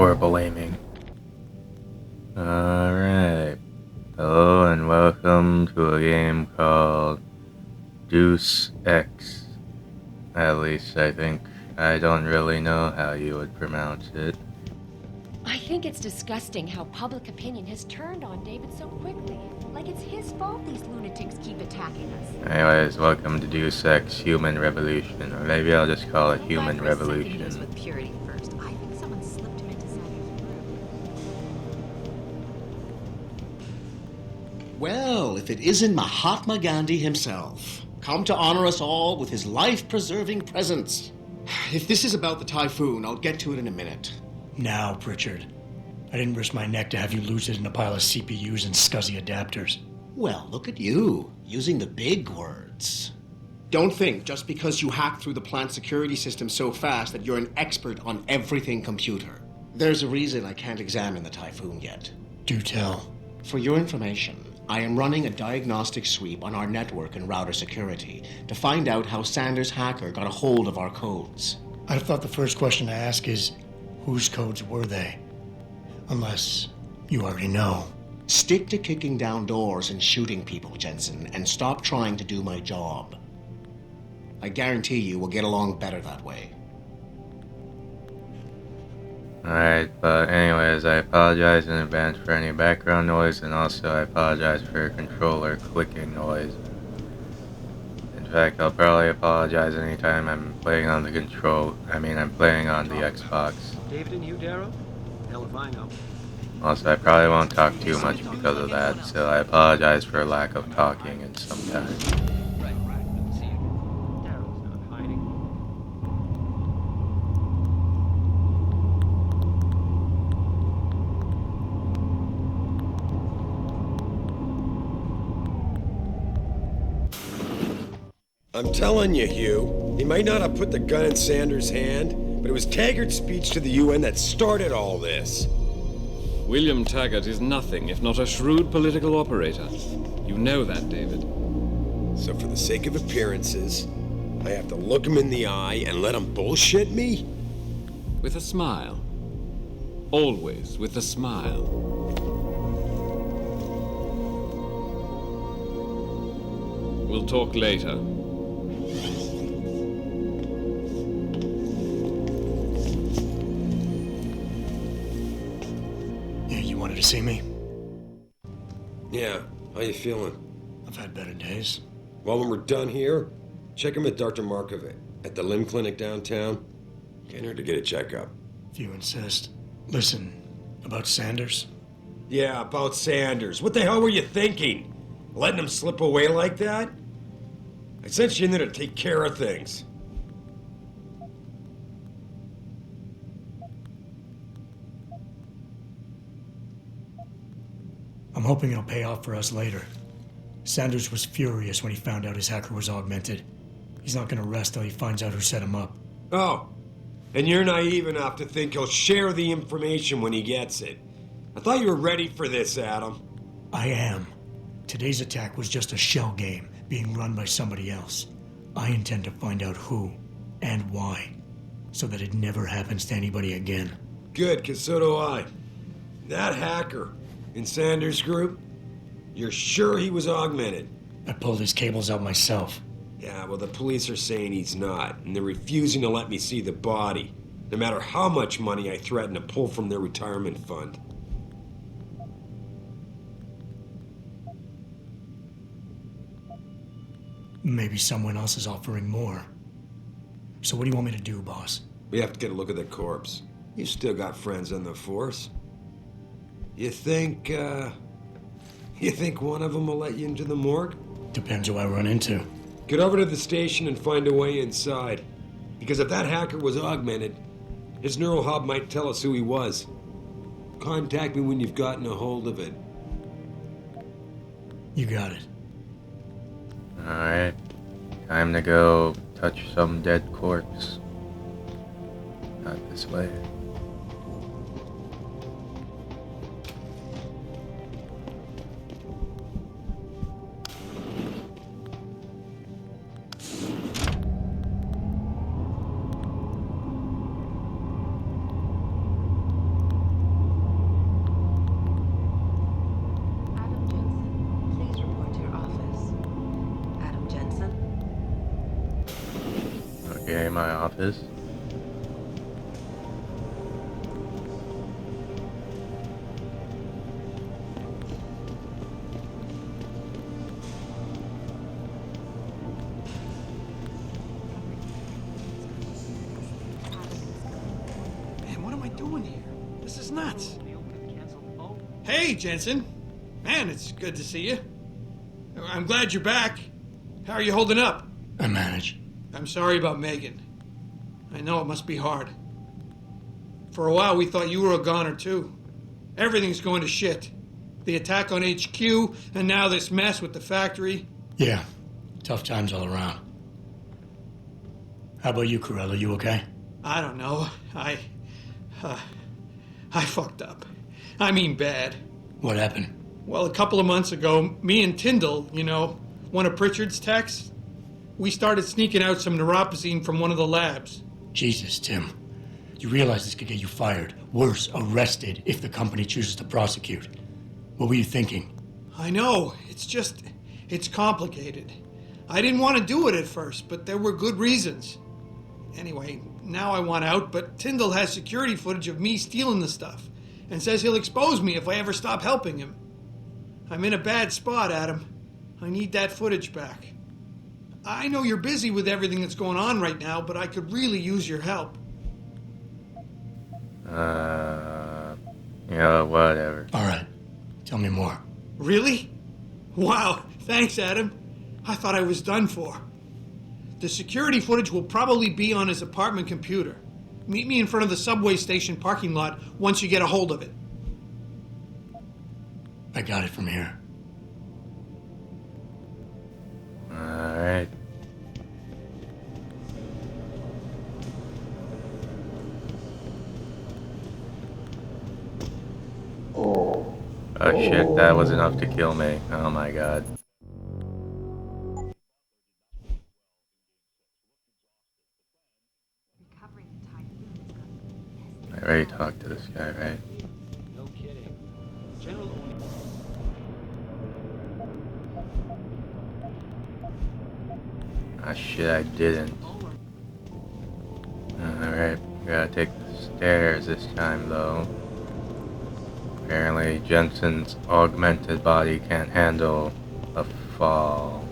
horrible aiming. Alright. Hello and welcome to a game called Deus Ex. At least I think. I don't really know how you would pronounce it. I think it's disgusting how public opinion has turned on David so quickly. Like it's his fault these lunatics keep attacking us. Anyways, welcome to Deus Ex Human Revolution. Or maybe I'll just call it Human Revolution. With purity first. I think someone slipped him into Saturday's room. Well, if it isn't Mahatma Gandhi himself, come to honor us all with his life-preserving presence. If this is about the typhoon, I'll get to it in a minute. Now, Pritchard. I didn't risk my neck to have you lose it in a pile of CPUs and scuzzy adapters. Well, look at you, using the big words. Don't think just because you hacked through the plant security system so fast that you're an expert on everything computer. There's a reason I can't examine the typhoon yet. Do tell. For your information, I am running a diagnostic sweep on our network and router security to find out how Sanders' hacker got a hold of our codes. I'd have thought the first question to ask is, whose codes were they? Unless you already know. Stick to kicking down doors and shooting people, Jensen, and stop trying to do my job. I guarantee you we'll get along better that way. Alright, but anyways, I apologize in advance for any background noise, and also I apologize for controller clicking noise. In fact, I'll probably apologize anytime I'm playing on the I'm playing on the Xbox. David and you, Darrow? Hell if I know. Also, I probably won't talk too much because of that, so I apologize for lack of talking in some time. Right. See, Darrow's not hiding. I'm telling you, Hugh, he might not have put the gun in Sanders' hand, but it was Taggart's speech to the UN that started all this. William Taggart is nothing if not a shrewd political operator. You know that, David. So for the sake of appearances, I have to look him in the eye and let him bullshit me? With a smile. Always with a smile. We'll talk later. Wanted to see me? Yeah, how you feeling? I've had better days. Well, when we're done here, check him at Dr. Markovic at the limb clinic downtown. Can't hurt to get a checkup. If you insist. Listen, about Sanders? Yeah, about Sanders. What the hell were you thinking? Letting him slip away like that? I sent you in there to take care of things. I'm hoping it'll pay off for us later. Sanders was furious when he found out his hacker was augmented. He's not gonna rest till he finds out who set him up. Oh, and you're naive enough to think he'll share the information when he gets it. I thought you were ready for this, Adam. I am. Today's attack was just a shell game being run by somebody else. I intend to find out who and why, so that it never happens to anybody again. Good, 'cause so do I. That hacker in Sanders' group, you're sure he was augmented? I pulled his cables out myself. Yeah, well, the police are saying he's not, and they're refusing to let me see the body, no matter how much money I threaten to pull from their retirement fund. Maybe someone else is offering more. So what do you want me to do, boss? We have to get a look at the corpse. You still got friends on the force. You think one of them will let you into the morgue? Depends who I run into. Get over to the station and find a way inside. Because if that hacker was augmented, his neural hub might tell us who he was. Contact me when you've gotten a hold of it. You got it. Alright, time to go touch some dead corpse. Not this way. Okay, my office. Man, what am I doing here? This is nuts. Hey, Jensen. Man, it's good to see you. I'm glad you're back. How are you holding up? I manage. I'm sorry about Megan. I know it must be hard. For a while, we thought you were a goner, too. Everything's going to shit. The attack on HQ, and now this mess with the factory. Yeah, tough times all around. How about you, Corella? You okay? I don't know. I fucked up. I mean bad. What happened? Well, a couple of months ago, me and Tyndall, you know, one of Pritchard's techs, we started sneaking out some neuropozyne from one of the labs. Jesus, Tim. You realize this could get you fired. Worse, arrested if the company chooses to prosecute. What were you thinking? I know. It's complicated. I didn't want to do it at first, but there were good reasons. Anyway, now I want out, but Tyndall has security footage of me stealing the stuff and says he'll expose me if I ever stop helping him. I'm in a bad spot, Adam. I need that footage back. I know you're busy with everything that's going on right now, but I could really use your help. Whatever. All right. Tell me more. Really? Wow, thanks, Adam. I thought I was done for. The security footage will probably be on his apartment computer. Meet me in front of the subway station parking lot once you get a hold of it. I got it from here. Alright. Oh shit, that was enough to kill me. Oh my god. I already talked to this guy, right? No kidding. General Ah shit, I didn't. Alright, gotta take the stairs this time though. Apparently Jensen's augmented body can't handle a fall.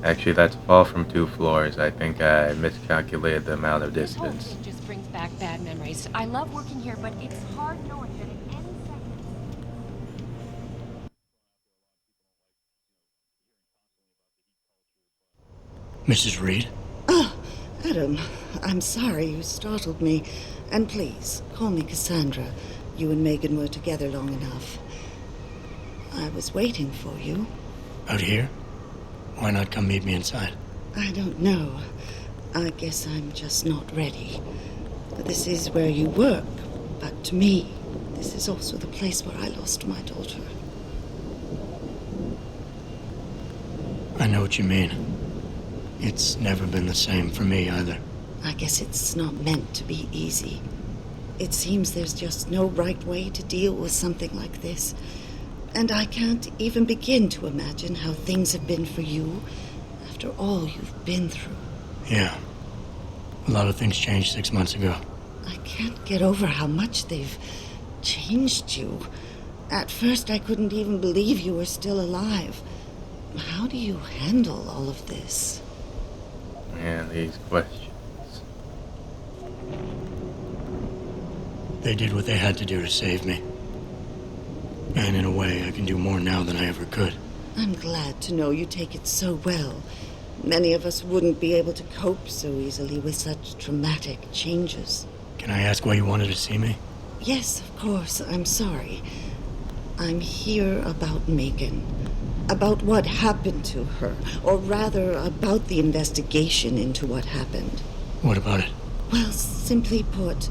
Actually, that's a fall from 2 floors. I think I miscalculated the amount of This whole distance. thing just brings back bad memories. I love working here, but it's hard knowing that at any second... Mrs. Reed? Oh, Adam, I'm sorry you startled me. And please, call me Cassandra. You and Megan were together long enough. I was waiting for you. Out here? Why not come meet me inside? I don't know. I guess I'm just not ready. This is where you work, but to me, this is also the place where I lost my daughter. I know what you mean. It's never been the same for me either. I guess it's not meant to be easy. It seems there's just no right way to deal with something like this. And I can't even begin to imagine how things have been for you after all you've been through. Yeah. A lot of things changed 6 months ago. I can't get over how much they've changed you. At first, I couldn't even believe you were still alive. How do you handle all of this? And these questions. They did what they had to do to save me. And in a way, I can do more now than I ever could. I'm glad to know you take it so well. Many of us wouldn't be able to cope so easily with such dramatic changes. Can I ask why you wanted to see me? Yes, of course. I'm sorry. I'm here about Megan. About what happened to her. Or rather, about the investigation into what happened. What about it? Well, simply put,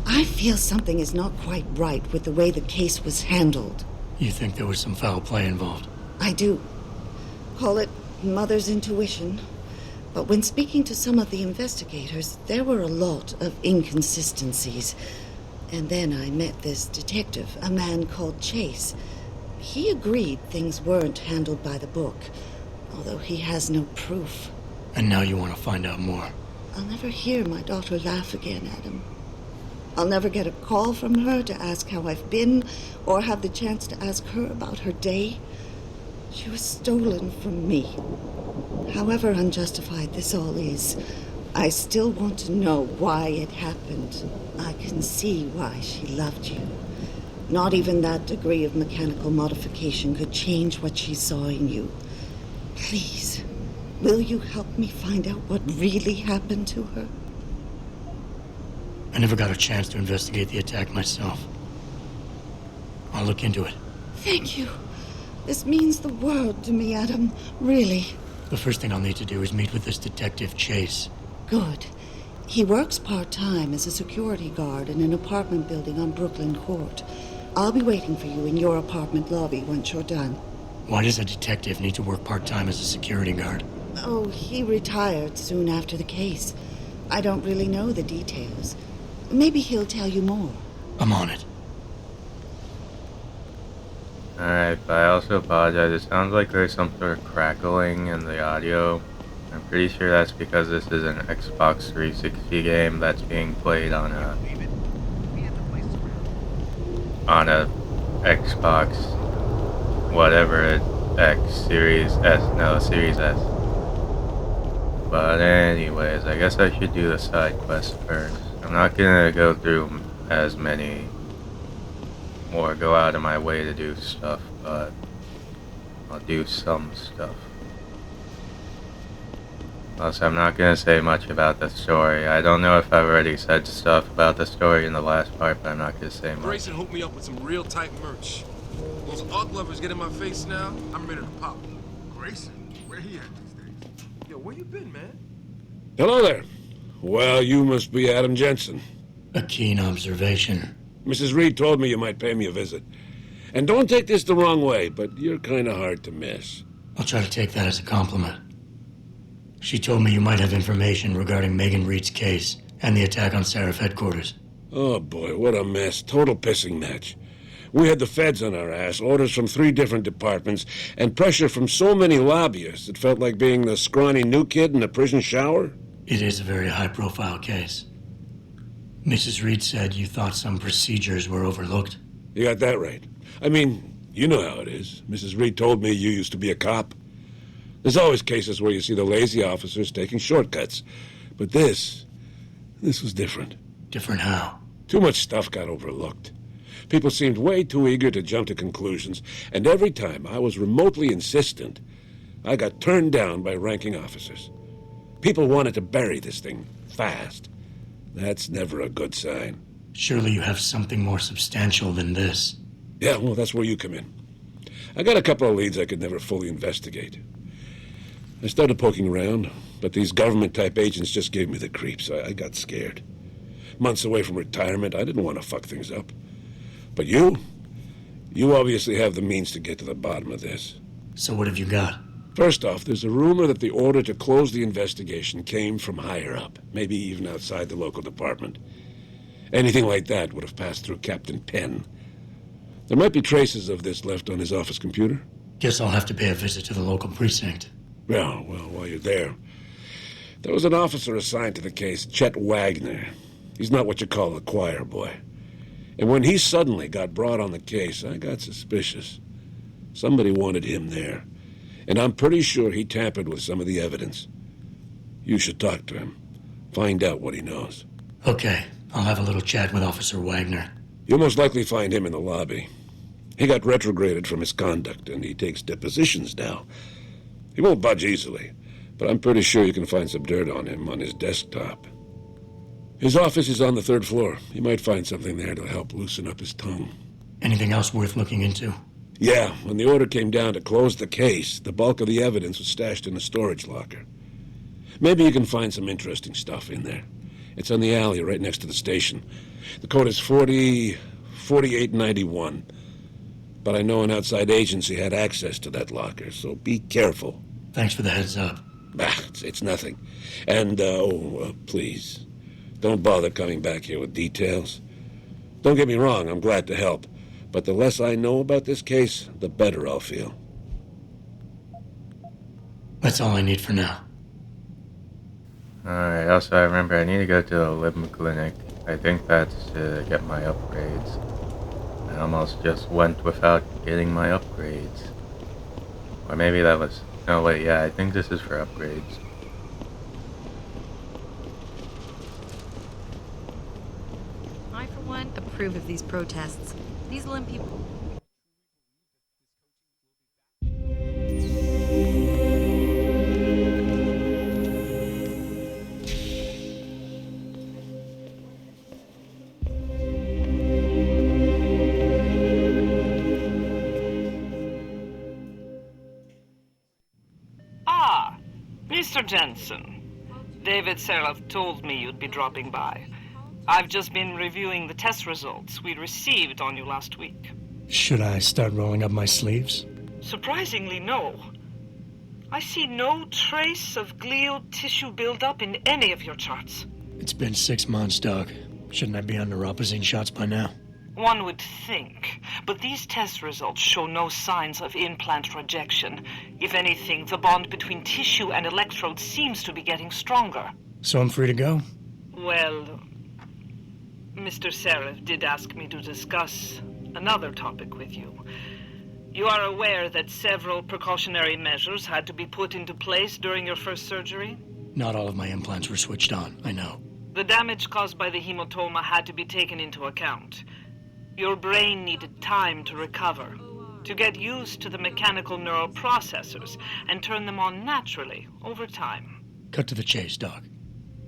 I feel something is not quite right with the way the case was handled. You think there was some foul play involved? I do. Call it mother's intuition. But when speaking to some of the investigators, there were a lot of inconsistencies. And then I met this detective, a man called Chase. He agreed things weren't handled by the book, although he has no proof. And now you want to find out more? I'll never hear my daughter laugh again, Adam. I'll never get a call from her to ask how I've been, or have the chance to ask her about her day. She was stolen from me. However unjustified this all is, I still want to know why it happened. I can see why she loved you. Not even that degree of mechanical modification could change what she saw in you. Please, will you help me find out what really happened to her? I never got a chance to investigate the attack myself. I'll look into it. Thank you. This means the world to me, Adam. Really. The first thing I'll need to do is meet with this detective, Chase. Good. He works part-time as a security guard in an apartment building on Brooklyn Court. I'll be waiting for you in your apartment lobby once you're done. Why does a detective need to work part-time as a security guard? Oh, he retired soon after the case. I don't really know the details. Maybe he'll tell you more. I'm on it. Alright, but I also apologize. It sounds like there's some sort of crackling in the audio. I'm pretty sure that's because this is an Xbox 360 game that's being played on a Xbox whatever it X Series S, Series S. But anyways, I guess I should do the side quest first. I'm not gonna go through as many or go out of my way to do stuff, but I'll do some stuff. Also, I'm not gonna say much about the story. I don't know if I've already said stuff about the story in the last part, but I'm not gonna say much. Grayson hooked me up with some real tight merch. Those art lovers get in my face now, I'm ready to pop. Grayson? Where he at these days? Yo, where you been, man? Hello there. Well, you must be Adam Jensen. A keen observation. Mrs. Reed told me you might pay me a visit. And don't take this the wrong way, but you're kind of hard to miss. I'll try to take that as a compliment. She told me you might have information regarding Megan Reed's case and the attack on Seraph headquarters. Oh boy, what a mess. Total pissing match. We had the feds on our ass, orders from 3 different departments, and pressure from so many lobbyists it felt like being the scrawny new kid in a prison shower. It is a very high-profile case. Mrs. Reed said you thought some procedures were overlooked. You got that right. I mean, you know how it is. Mrs. Reed told me you used to be a cop. There's always cases where you see the lazy officers taking shortcuts. But this was different. Different how? Too much stuff got overlooked. People seemed way too eager to jump to conclusions, and every time I was remotely insistent, I got turned down by ranking officers. People wanted to bury this thing fast. That's never a good sign. Surely you have something more substantial than this. Yeah, well, that's where you come in. I got a couple of leads I could never fully investigate. I started poking around, but these government-type agents just gave me the creeps. I got scared. Months away from retirement, I didn't want to fuck things up. But you obviously have the means to get to the bottom of this. So what have you got? First off, there's a rumor that the order to close the investigation came from higher up, maybe even outside the local department. Anything like that would have passed through Captain Penn. There might be traces of this left on his office computer. Guess I'll have to pay a visit to the local precinct. Well, while you're there, there was an officer assigned to the case, Chet Wagner. He's not what you call a choir boy. And when he suddenly got brought on the case, I got suspicious. Somebody wanted him there. And I'm pretty sure he tampered with some of the evidence. You should talk to him. Find out what he knows. Okay, I'll have a little chat with Officer Wagner. You'll most likely find him in the lobby. He got retrograded from his conduct, and he takes depositions now. He won't budge easily, but I'm pretty sure you can find some dirt on him on his desktop. His office is on the 3rd floor. You might find something there to help loosen up his tongue. Anything else worth looking into? Yeah, when the order came down to close the case, the bulk of the evidence was stashed in a storage locker. Maybe you can find some interesting stuff in there. It's on the alley right next to the station. The code is 4891. But I know an outside agency had access to that locker, so be careful. Thanks for the heads up. It's nothing. And, please, don't bother coming back here with details. Don't get me wrong, I'm glad to help. But the less I know about this case, the better I'll feel. That's all I need for now. Alright, also I remember I need to go to the limb clinic. I think that's to get my upgrades. I almost just went without getting my upgrades. Or maybe that was... No, wait, yeah, I think this is for upgrades. I, for one, approve of these protests. These limb people... Ah, Mr. Jensen. David Seraph told me you'd be dropping by. I've just been reviewing the test results we received on you last week. Should I start rolling up my sleeves? Surprisingly, no. I see no trace of glial tissue buildup in any of your charts. It's been 6 months, Doc. Shouldn't I be on neuropozyne shots by now? One would think, but these test results show no signs of implant rejection. If anything, the bond between tissue and electrodes seems to be getting stronger. So I'm free to go? Well, Mr. Seraph did ask me to discuss another topic with you. You are aware that several precautionary measures had to be put into place during your first surgery? Not all of my implants were switched on, I know. The damage caused by the hematoma had to be taken into account. Your brain needed time to recover, to get used to the mechanical neural processors and turn them on naturally over time. Cut to the chase, Doc.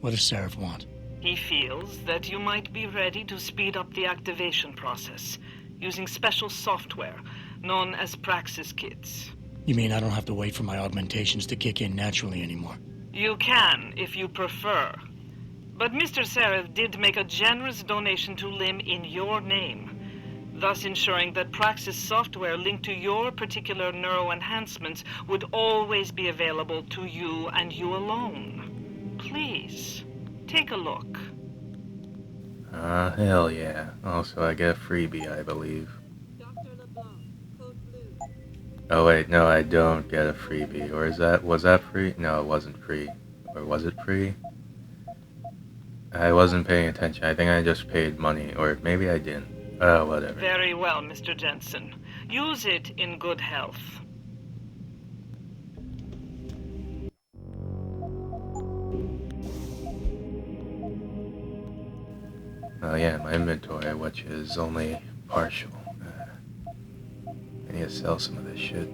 What does Seraph want? He feels that you might be ready to speed up the activation process using special software known as Praxis kits. You mean I don't have to wait for my augmentations to kick in naturally anymore? You can, if you prefer. But Mr. Seraph did make a generous donation to LIM in your name, thus ensuring that Praxis software linked to your particular neuro enhancements would always be available to you and you alone. Please, take a look. Hell yeah. Also, I get a freebie, I believe. Oh wait, no, I don't get a freebie. Or was that free? No, it wasn't free. Or was it free? I wasn't paying attention. I think I just paid money. Or maybe I didn't. Whatever. Very well, Mr. Jensen. Use it in good health. Oh yeah, my inventory, which is only partial. I need to sell some of this shit.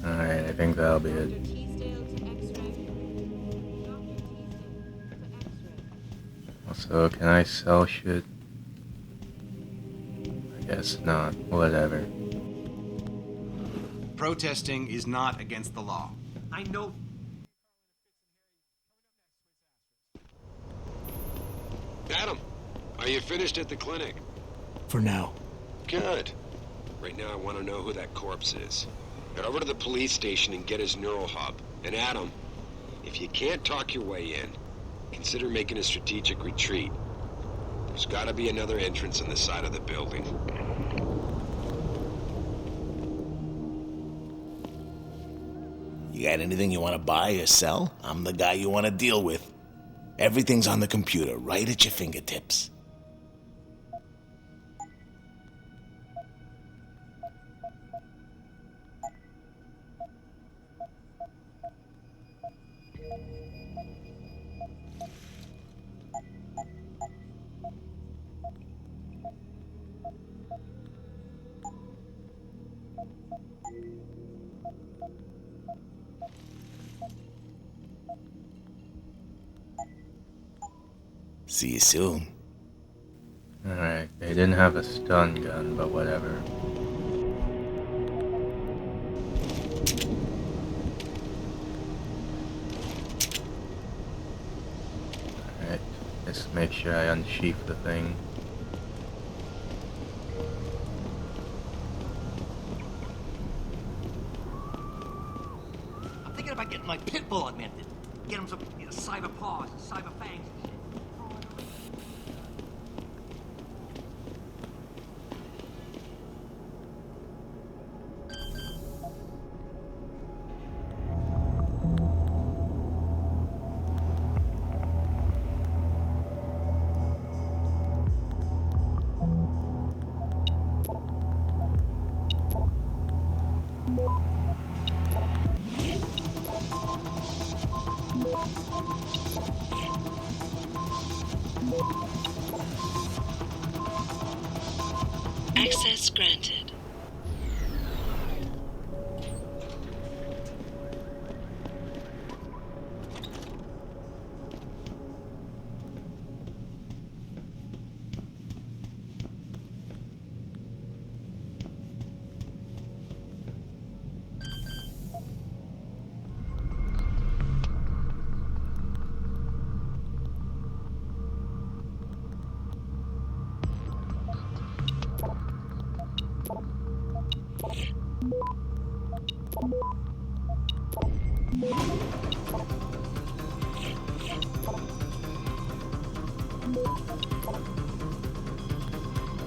Alright, I think that'll be it. Also, can I sell shit? I guess not. Whatever. Protesting is not against the law. I know. Adam, are you finished at the clinic? For now. Good. Right now I want to know who that corpse is. Head over to the police station and get his neural hub. And Adam, if you can't talk your way in, consider making a strategic retreat. There's gotta be another entrance on the side of the building. You got anything you want to buy or sell? I'm the guy you want to deal with. Everything's on the computer, right at your fingertips. See you soon. Alright, they didn't have a stun gun, but whatever. Alright, let's make sure I unsheath the thing. I'm thinking about getting my pit bull augmented. Get him some cyber paws, cyber fangs and shit. Access granted.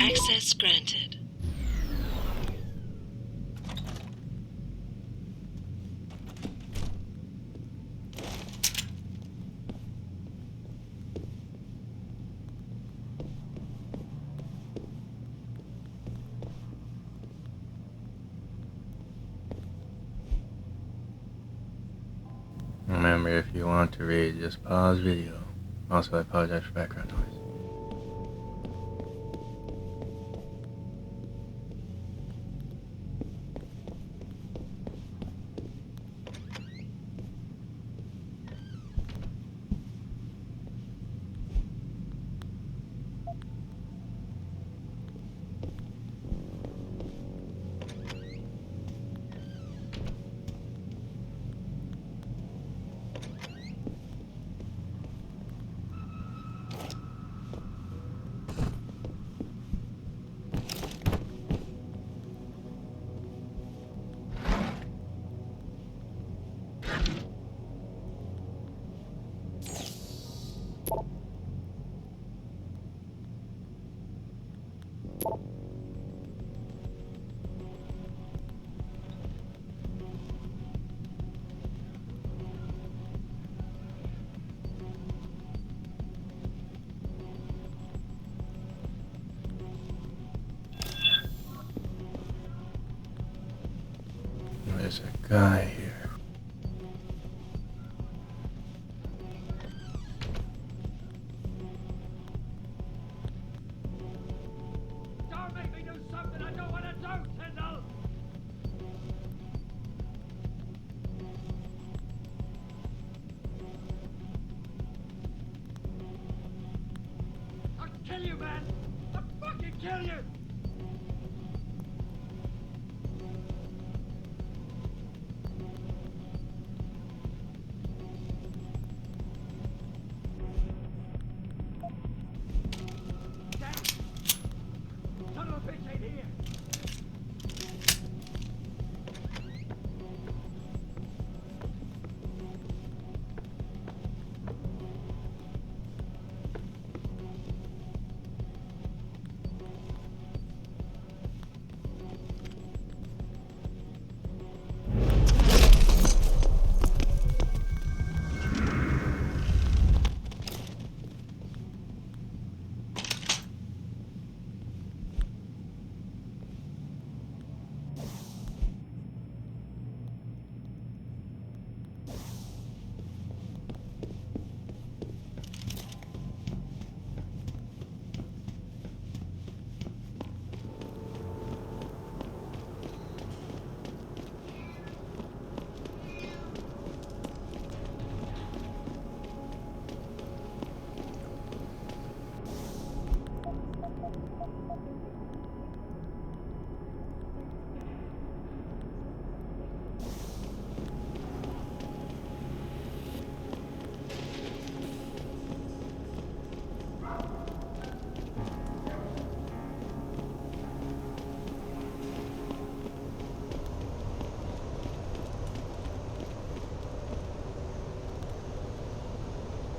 Access granted. Remember, if you want to read, just pause video. Also, I apologize for background noise. There's a guy here. Don't make me do something I don't want to do, Tyndall! I'll kill you, man! I'll fucking kill you! Son of a bitch ain't here!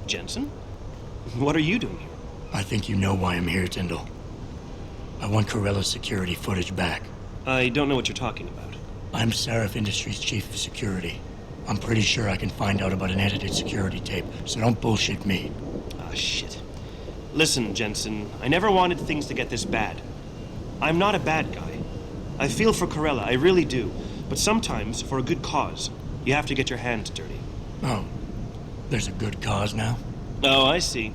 Jensen? What are you doing here? I think you know why I'm here, Tyndall. I want Corella's security footage back. I don't know what you're talking about. I'm Seraph Industries' chief of security. I'm pretty sure I can find out about an edited security tape, so don't bullshit me. Ah, shit. Listen, Jensen, I never wanted things to get this bad. I'm not a bad guy. I feel for Corella, I really do. But sometimes, for a good cause, you have to get your hands dirty. Oh, there's a good cause now? Oh, I see.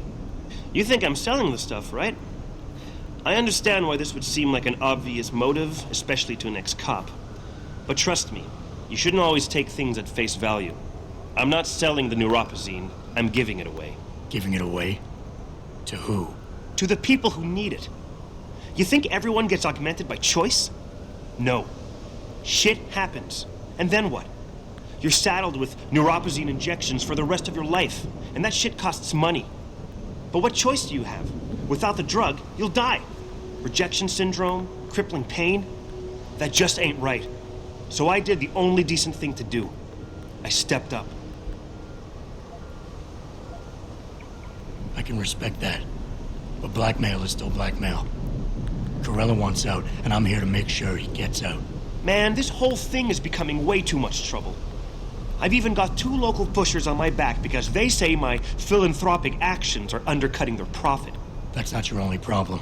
You think I'm selling the stuff, right? I understand why this would seem like an obvious motive, especially to an ex-cop. But trust me, you shouldn't always take things at face value. I'm not selling the neuropazine, I'm giving it away. Giving it away? To who? To the people who need it. You think everyone gets augmented by choice? No. Shit happens. And then what? You're saddled with neuropazine injections for the rest of your life, and that shit costs money. But what choice do you have? Without the drug, you'll die. Rejection syndrome, crippling pain. That just ain't right. So I did the only decent thing to do. I stepped up. I can respect that. But blackmail is still blackmail. Corella wants out, and I'm here to make sure he gets out. Man, this whole thing is becoming way too much trouble. I've even got 2 local pushers on my back because they say my philanthropic actions are undercutting their profit. That's not your only problem.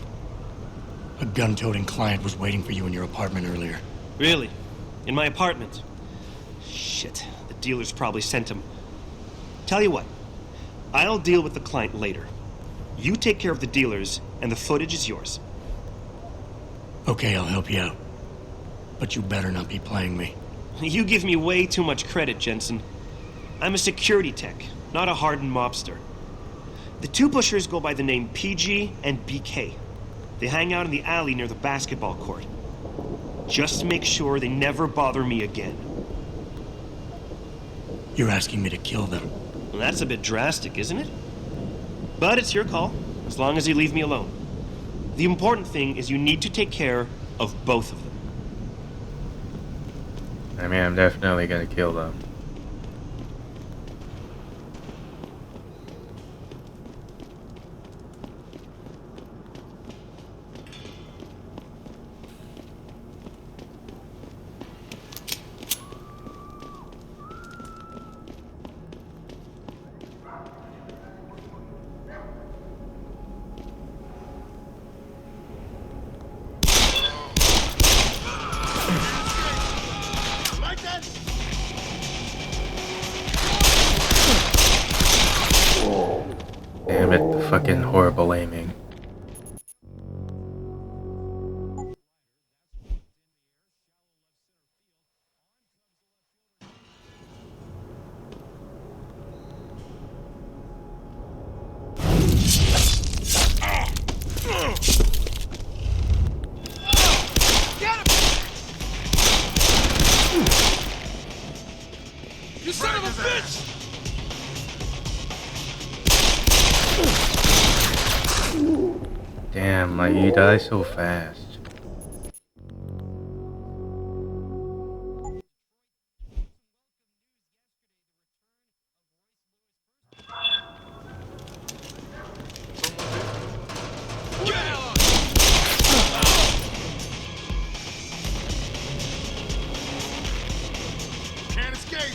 A gun-toting client was waiting for you in your apartment earlier. Really? In my apartment? Shit, the dealers probably sent him. Tell you what, I'll deal with the client later. You take care of the dealers, and the footage is yours. Okay, I'll help you out. But you better not be playing me. You give me way too much credit, Jensen. I'm a security tech, not a hardened mobster. The 2 pushers go by the name PG and BK. They hang out in the alley near the basketball court. Just make sure they never bother me again. You're asking me to kill them. Well, that's a bit drastic, isn't it? But it's your call, as long as you leave me alone. The important thing is you need to take care of both of them. I mean, I'm definitely gonna kill them. Damn it, the fucking horrible aiming. You son of a bitch! Damn, like you die so fast. Can't escape!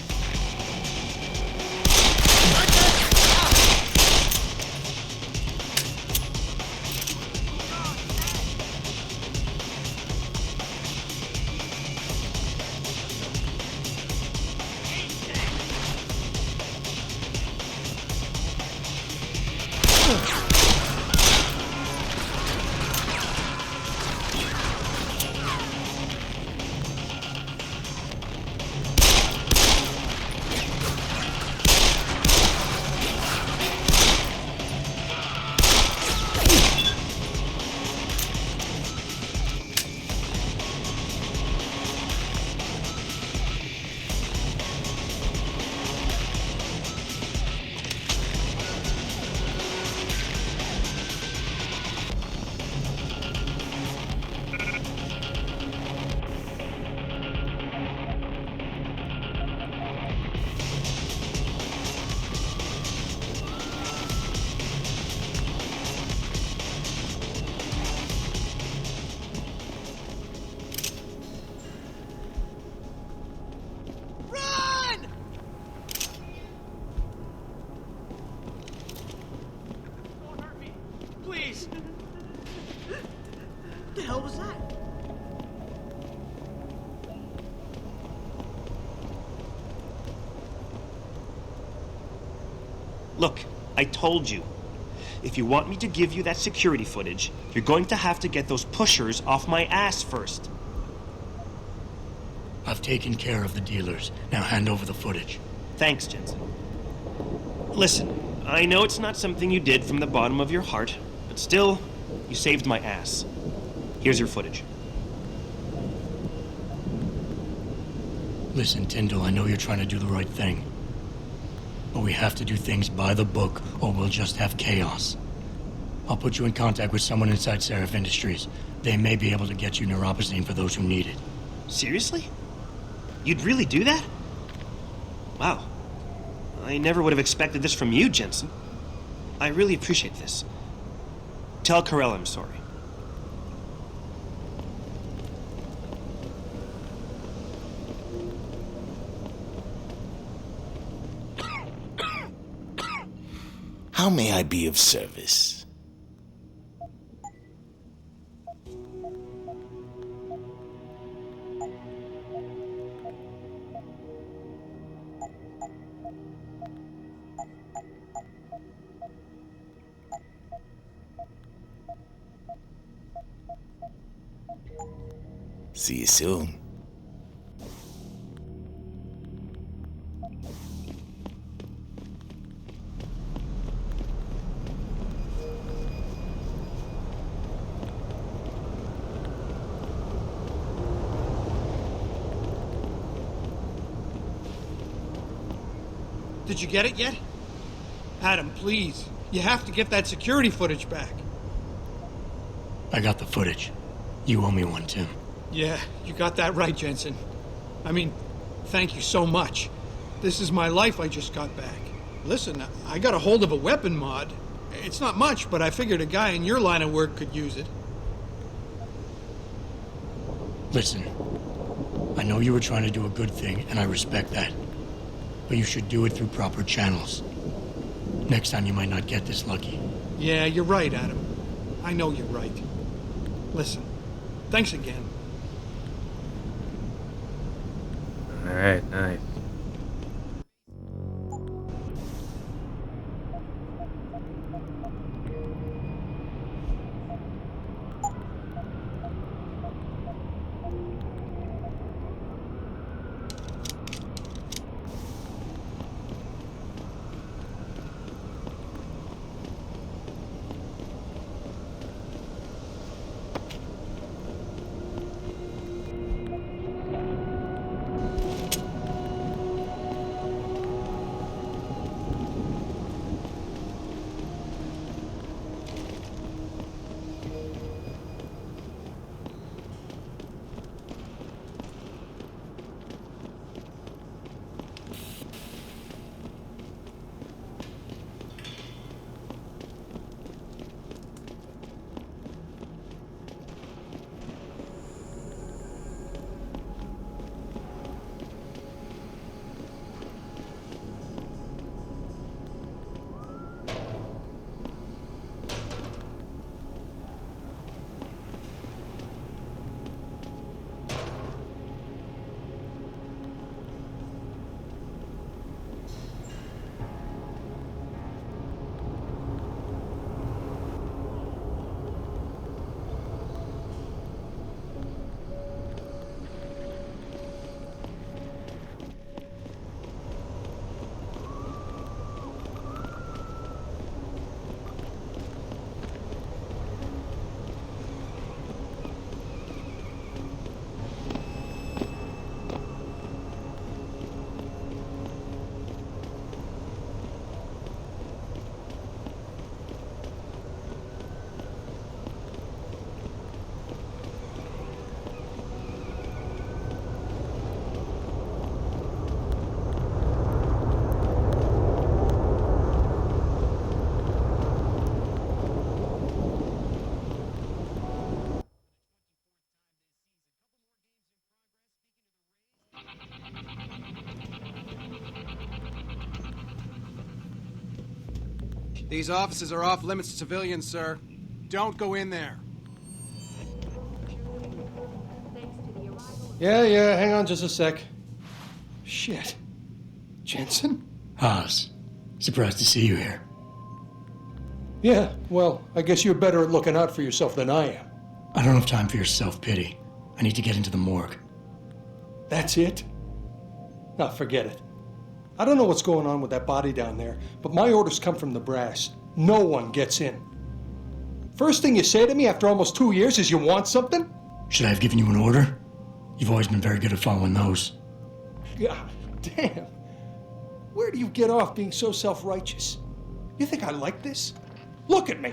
Look, I told you. If you want me to give you that security footage, you're going to have to get those pushers off my ass first. I've taken care of the dealers. Now hand over the footage. Thanks, Jensen. Listen, I know it's not something you did from the bottom of your heart, but still, you saved my ass. Here's your footage. Listen, Tyndall, I know you're trying to do the right thing. But we have to do things by the book, or we'll just have chaos. I'll put you in contact with someone inside Seraph Industries. They may be able to get you neuropozyne for those who need it. Seriously? You'd really do that? Wow. I never would have expected this from you, Jensen. I really appreciate this. Tell Carell I'm sorry. How may I be of service? See you soon. Did you get it yet? Adam, please. You have to get that security footage back. I got the footage. You owe me one, Tim. Yeah, you got that right, Jensen. I mean, thank you so much. This is my life I just got back. Listen, I got a hold of a weapon mod. It's not much, but I figured a guy in your line of work could use it. Listen, I know you were trying to do a good thing, and I respect that. But you should do it through proper channels. Next time you might not get this lucky. Yeah, you're right, Adam. I know you're right. Listen, thanks again. Alright, nice. These offices are off limits to civilians, sir. Don't go in there. Yeah, hang on just a sec. Shit. Jensen? Haas, Surprised to see you here. Yeah, well, I guess you're better at looking out for yourself than I am. I don't have time for your self-pity. I need to get into the morgue. That's it? Now, forget it. I don't know what's going on with that body down there, but my orders come from the brass. No one gets in. First thing you say to me after almost 2 years is you want something? Should I have given you an order? You've always been very good at following those. God damn. Where do you get off being so self-righteous? You think I like this? Look at me.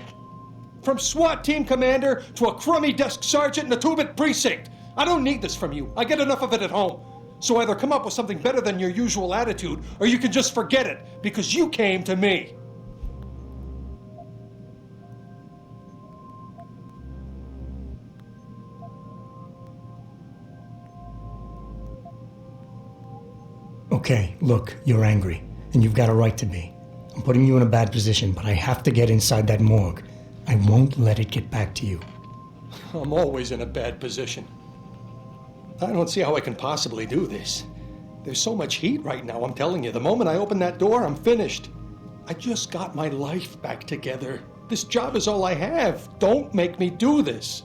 From SWAT team commander to a crummy desk sergeant in the 2-bit precinct. I don't need this from you. I get enough of it at home. So either come up with something better than your usual attitude, or you can just forget it, because you came to me. Okay, look, you're angry, and you've got a right to be. I'm putting you in a bad position, but I have to get inside that morgue. I won't let it get back to you. I'm always in a bad position. I don't see how I can possibly do this. There's so much heat right now, I'm telling you. The moment I open that door, I'm finished. I just got my life back together. This job is all I have. Don't make me do this.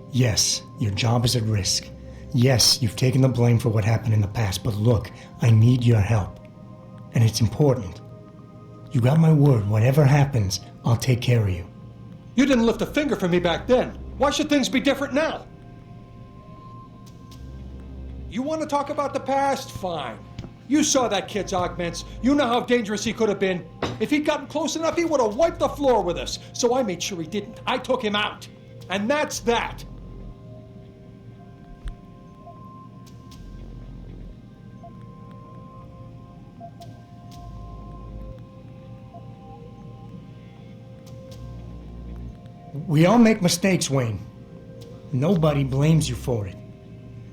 Yes, your job is at risk. Yes, you've taken the blame for what happened in the past, but look, I need your help. And it's important. You got my word, whatever happens, I'll take care of you. You didn't lift a finger for me back then. Why should things be different now? You want to talk about the past? Fine. You saw that kid's augments. You know how dangerous he could have been. If he'd gotten close enough, he would have wiped the floor with us. So I made sure he didn't. I took him out. And that's that. We all make mistakes, Wayne. Nobody blames you for it.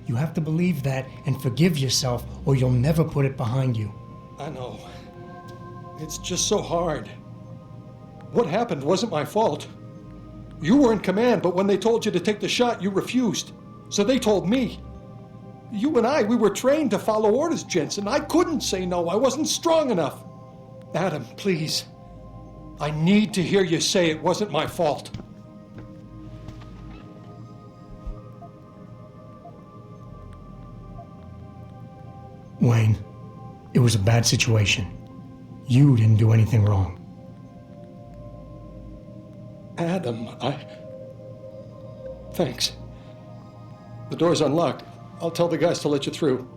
You have to believe that and forgive yourself, or you'll never put it behind you. I know. It's just so hard. What happened wasn't my fault. You were in command, but when they told you to take the shot, you refused. So they told me. You and I, we were trained to follow orders, Jensen. I couldn't say no. I wasn't strong enough. Adam, please. I need to hear you say it wasn't my fault. Wayne, it was a bad situation. You didn't do anything wrong. Adam, Thanks. The door's unlocked. I'll tell the guys to let you through.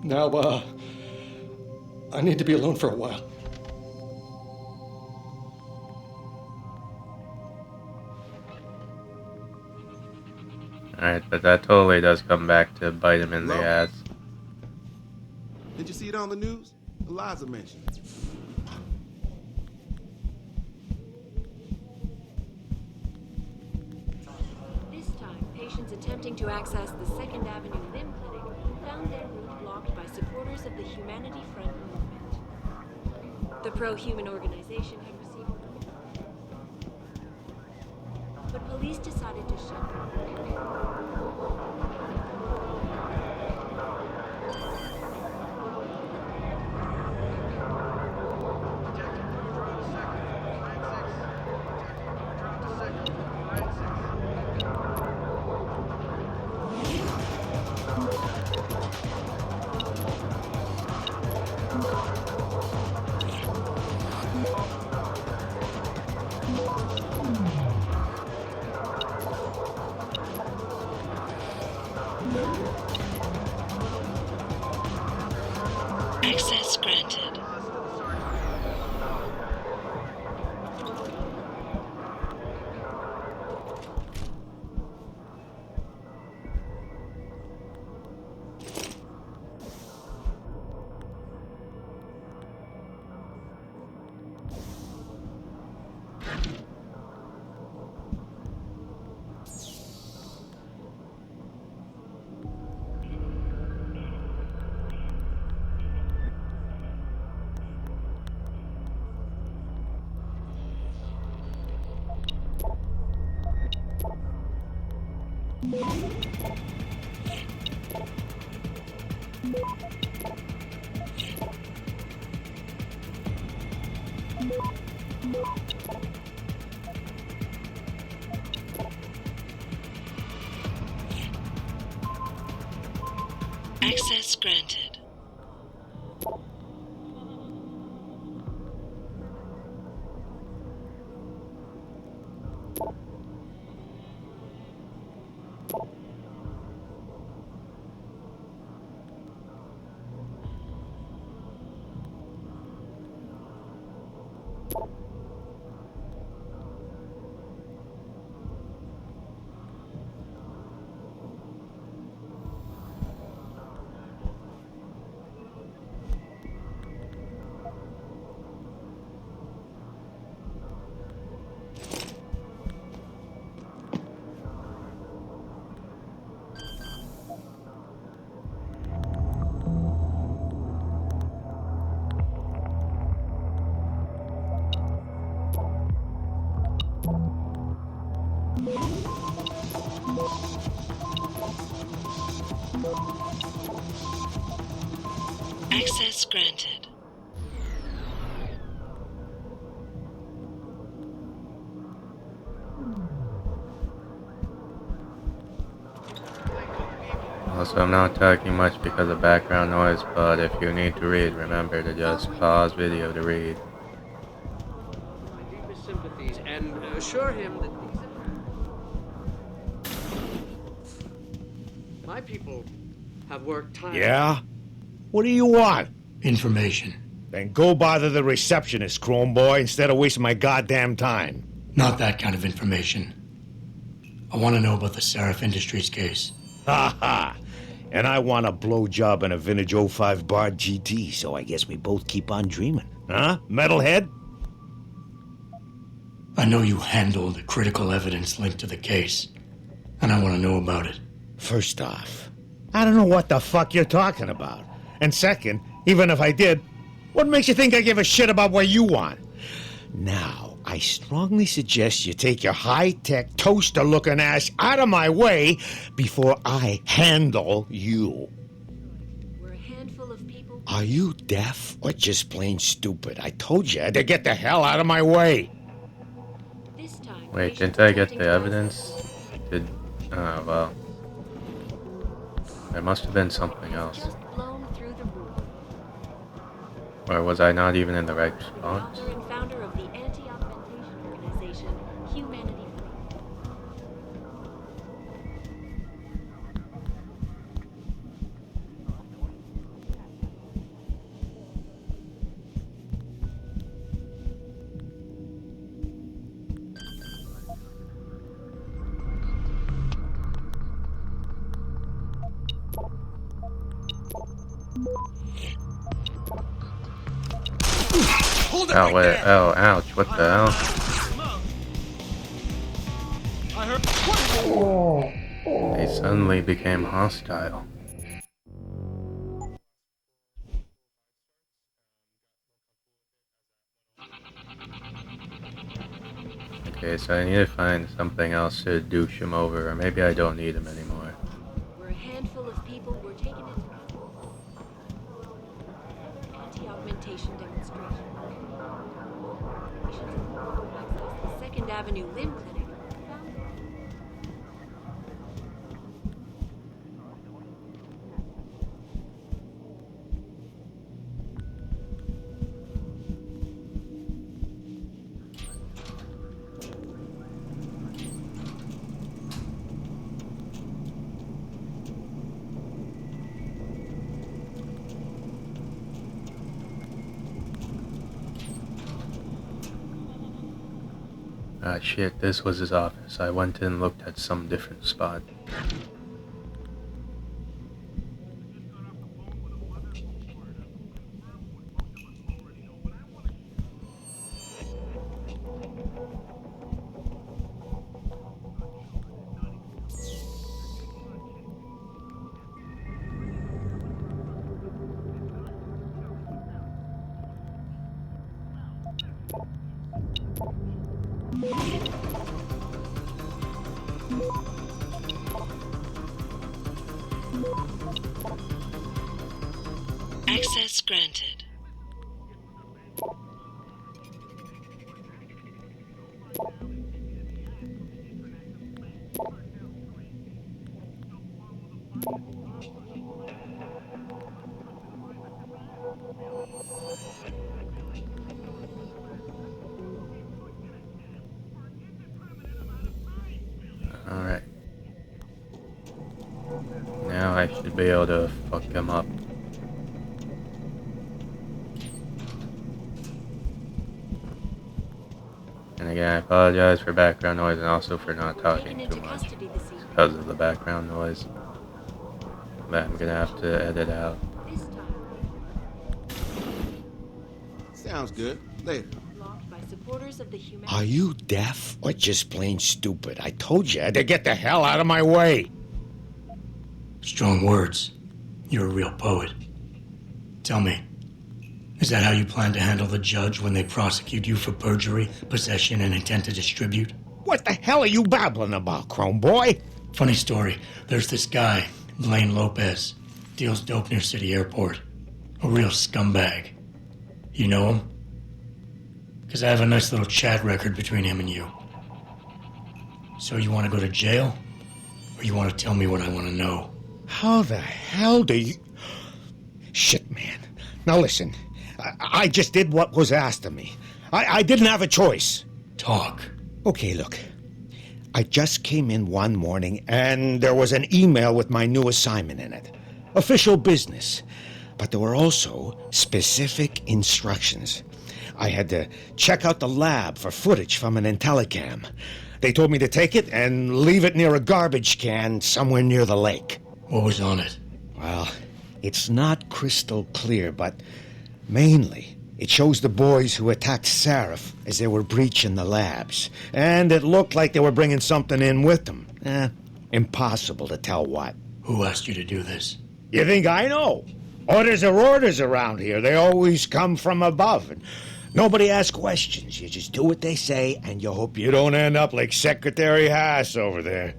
Now, I need to be alone for a while. Alright, but that totally does come back to bite him in the ass. Did you see it on the news? Eliza mentioned it. This time, patients attempting to access the 2nd Avenue Limb Clinic found their route blocked by supporters of the Humanity Front movement. The pro-human organization had received... But police decided to shut down. Access granted. Access granted. Access granted. Also, I'm not talking much because of background noise, but if you need to read, remember to just pause video to read. My deepest sympathies and assure him that my people have worked tirelessly. Yeah? What do you want? Information. Then go bother the receptionist, Chrome Boy, instead of wasting my goddamn time. Not that kind of information. I want to know about the Seraph Industries case. Ha ha! And I want a blowjob and a vintage 05 Bard GT, so I guess we both keep on dreaming. Huh, metalhead? I know you handled critical evidence linked to the case, and I want to know about it. First off, I don't know what the fuck you're talking about. And second, even if I did, what makes you think I give a shit about what you want? Now, I strongly suggest you take your high-tech, toaster-looking ass out of my way before I handle you. We're a handful of people. Are you deaf or just plain stupid? I told you to get the hell out of my way. This time, Wait, didn't I get the evidence? Did... Oh, well. There must have been something else. Just blown through the roof. Or was I not even in the right spot? Author and founder of the anti-augmentation organization, Humanity Front. Oh, wait. Oh, ouch. What the hell? They suddenly became hostile. Okay, so I need to find something else to douche him over, or maybe I don't need him anymore. We're a handful of people who are taken into anti-augmentation demonstration. Patients who access the 2nd Avenue Limb Clinic. Ah shit, this was his office. I went and looked at some different spot. Access granted. Alright. Now I should be able to fuck him up. And again, I apologize for background noise and also for not talking too much because of the background noise that I'm gonna have to edit out. Sounds good. Later. Blocked by supporters of the human. Are you deaf or just plain stupid? I told you to get the hell out of my way. Strong words. You're a real poet. Tell me, is that how you plan to handle the judge when they prosecute you for perjury, possession, and intent to distribute? What the hell are you babbling about, Chrome Boy? Funny story. There's this guy, Blaine Lopez. Deals dope near City Airport. A real scumbag. You know him? Because I have a nice little chat record between him and you. So you want to go to jail? Or you want to tell me what I want to know? How the hell do you... Shit, man. Now listen, I just did what was asked of me. I didn't have a choice. Talk. Okay, look. I just came in one morning and there was an email with my new assignment in it. Official business. But there were also specific instructions. I had to check out the lab for footage from an Intellicam. They told me to take it and leave it near a garbage can somewhere near the lake. What was on it? Well, it's not crystal clear, but mainly it shows the boys who attacked Seraph as they were breaching the labs. And it looked like they were bringing something in with them. Impossible to tell what. Who asked you to do this? You think I know? Orders are orders around here. They always come from above. And nobody asks questions. You just do what they say, and you hope you don't end up like Secretary Haas over there.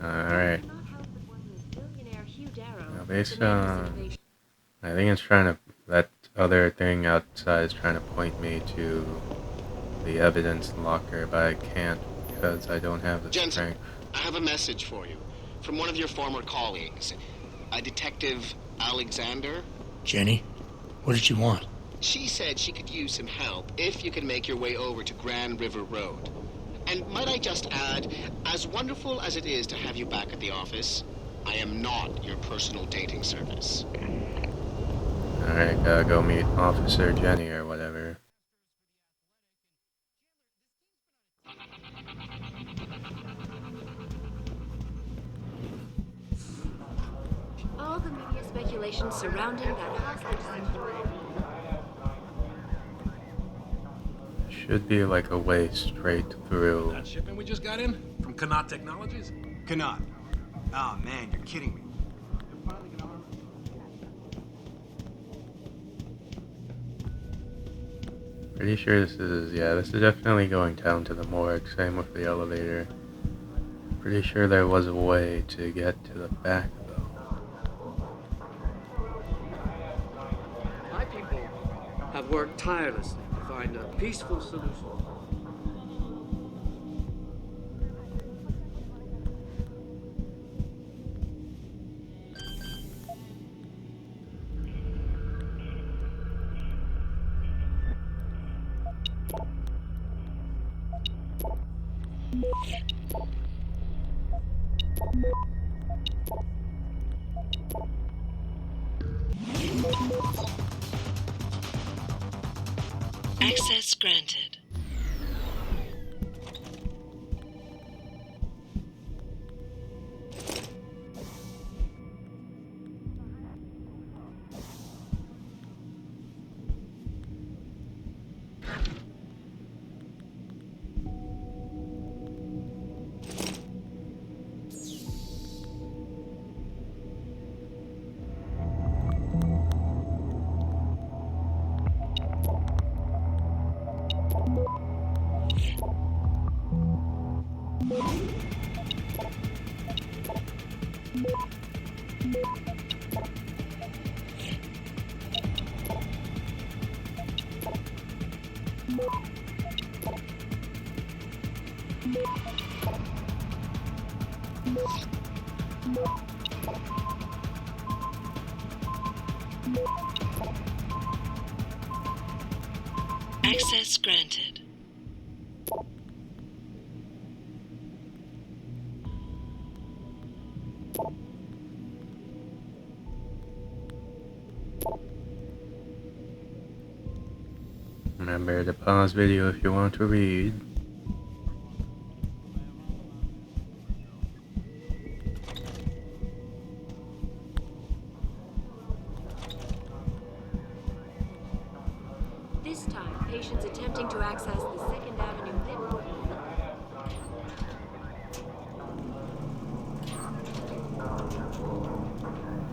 Alright. Now based on... I think it's trying to... That other thing outside is trying to point me to the evidence locker, but I can't because I don't have the Jensen, strength. I have a message for you from one of your former colleagues, a Detective Alexander. Jenny? What did she want? She said she could use some help if you can make your way over to Grand River Road. And might I just add, as wonderful as it is to have you back at the office, I am not your personal dating service. Alright, gotta go meet Officer Jenny or whatever. All the media speculation surrounding that hostage situation. Should be like a way straight through. That shipment we just got in? From Kanat Technologies? Kanat. Oh man, you're kidding me. Pretty sure this is, yeah, this is definitely going down to the morgue, same with the elevator. Pretty sure there was a way to get to the back though. My people have worked tirelessly to find a peaceful solution. Access granted. Access granted. Remember to pause video if you want to read. This time, patients attempting to access the 2nd Avenue limb clinic.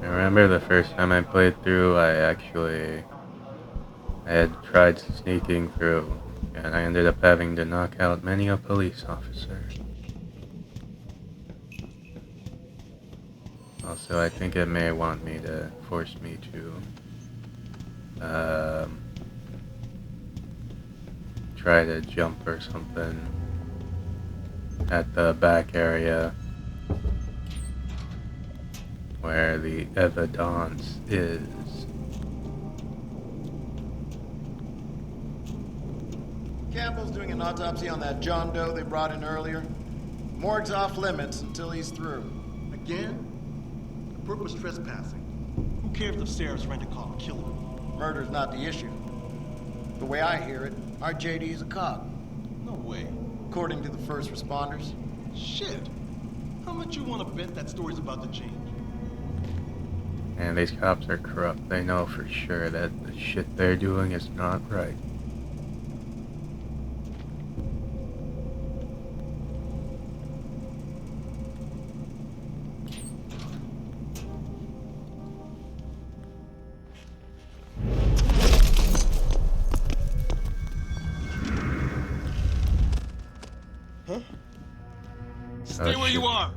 I remember the first time I played through, I had tried sneaking through, and I ended up having to knock out many a police officer. Also, I think it may want me to force me to try to jump or something at the back area where the evidence is. Campbell's doing an autopsy on that John Doe they brought in earlier. Morgue's off limits until he's through. Again? The perp was trespassing. Who cares if Sarah's rent-a-car killed him? Murder's not the issue. The way I hear it, our JD is a cop. No way. According to the first responders. Shit. How much you want to bet that story's about to change? And these cops are corrupt. They know for sure that the shit they're doing is not right. Huh? Stay where you are.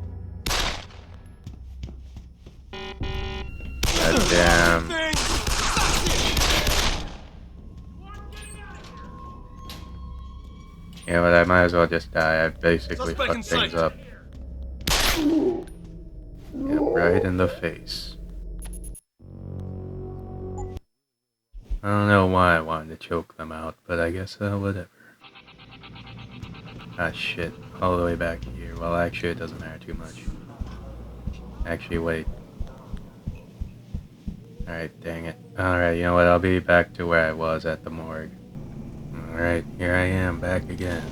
God damn. Yeah, but I might as well just die. I basically fucked things up. Yeah, right in the face. I don't know why I wanted to choke them out, but I guess whatever. Ah shit, all the way back here. Well, actually it doesn't matter too much. Actually, wait. Alright, dang it. Alright, you know what, I'll be back to where I was at the morgue. Alright, here I am, back again.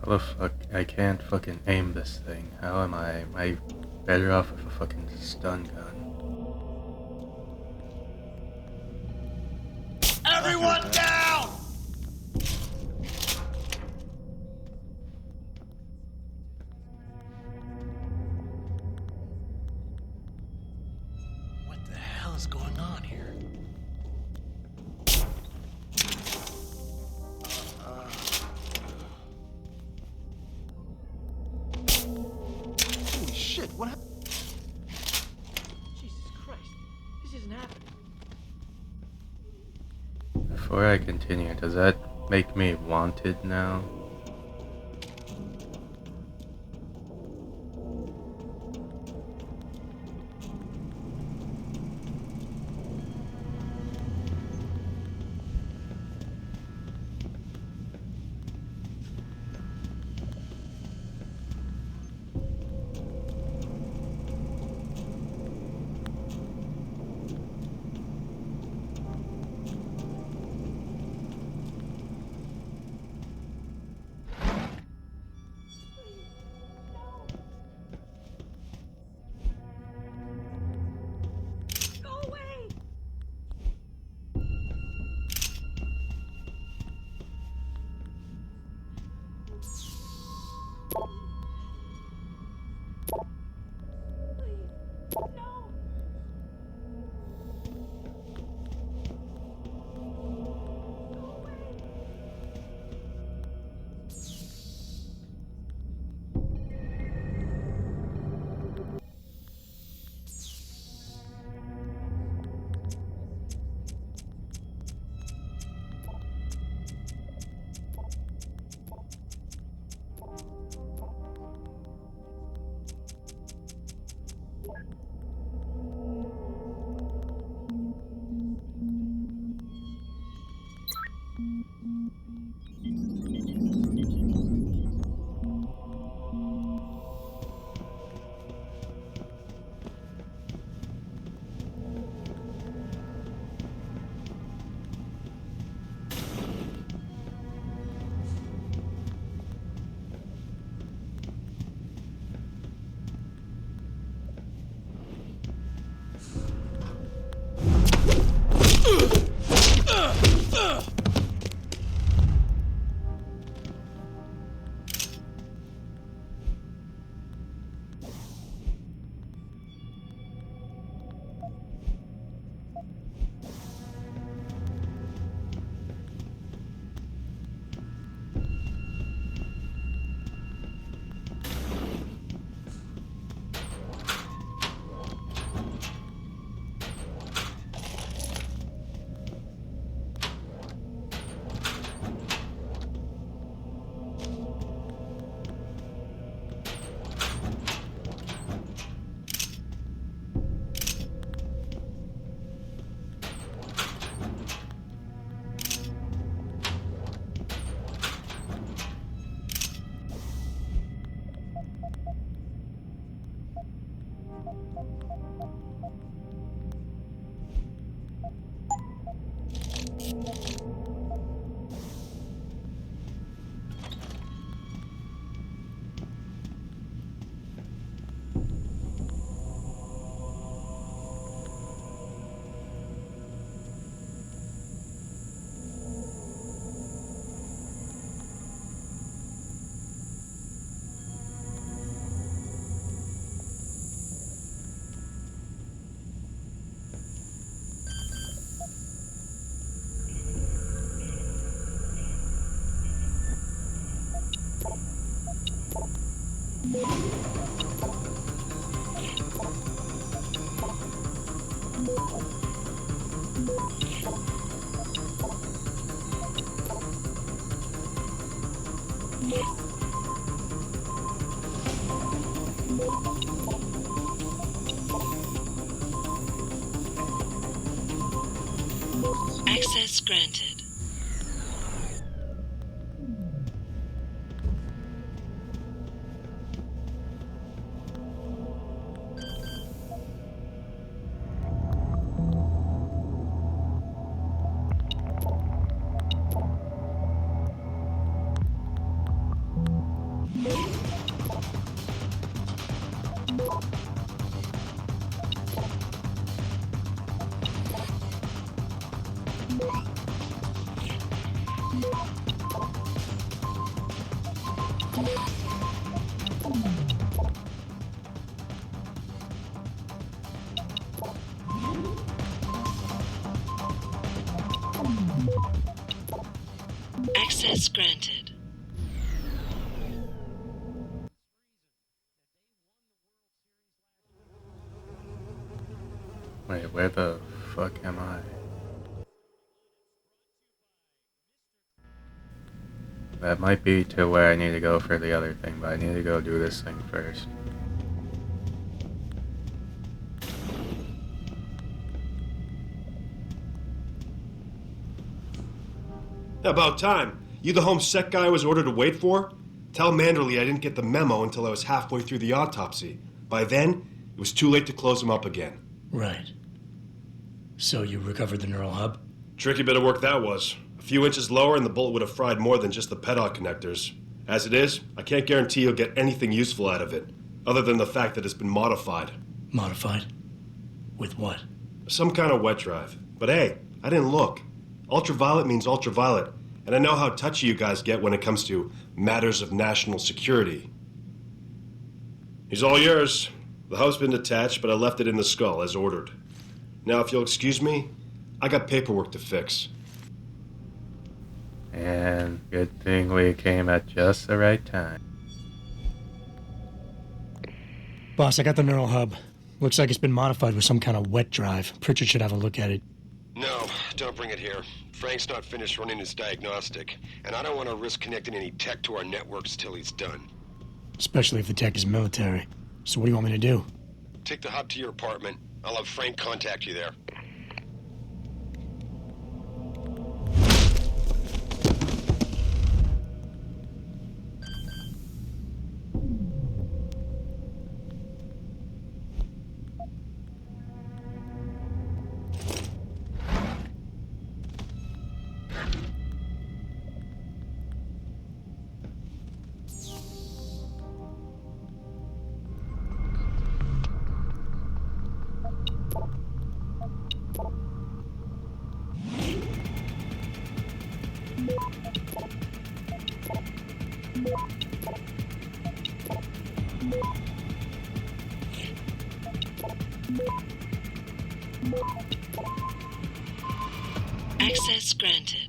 How the fuck? I can't fucking aim this thing. How am I? Am I better off with a fucking stun gun? Everyone down! What the hell is going on here? Holy shit, what happened? Jesus Christ, this isn't happening. Before I continue, does that make me wanted now? Access granted. Access granted. Wait, where the fuck am I? That might be to where I need to go for the other thing, but I need to go do this thing first. About time. You the home sec guy I was ordered to wait for? Tell Manderley I didn't get the memo until I was halfway through the autopsy. By then, it was too late to close him up again. Right. So you recovered the neural hub? Tricky bit of work that was. A few inches lower and the bullet would have fried more than just the pedal connectors. As it is, I can't guarantee you'll get anything useful out of it, other than the fact that it's been modified. Modified? With what? Some kind of wet drive. But hey, I didn't look. Ultraviolet means ultraviolet, and I know how touchy you guys get when it comes to matters of national security. He's all yours. The hub's been detached, but I left it in the skull, as ordered. Now, if you'll excuse me, I got paperwork to fix. And good thing we came at just the right time. Boss, I got the neural hub. Looks like it's been modified with some kind of wet drive. Pritchard should have a look at it. No, don't bring it here. Frank's not finished running his diagnostic, and I don't want to risk connecting any tech to our networks till he's done. Especially if the tech is military. So what do you want me to do? Take the hub to your apartment. I'll have Frank contact you there. Access granted.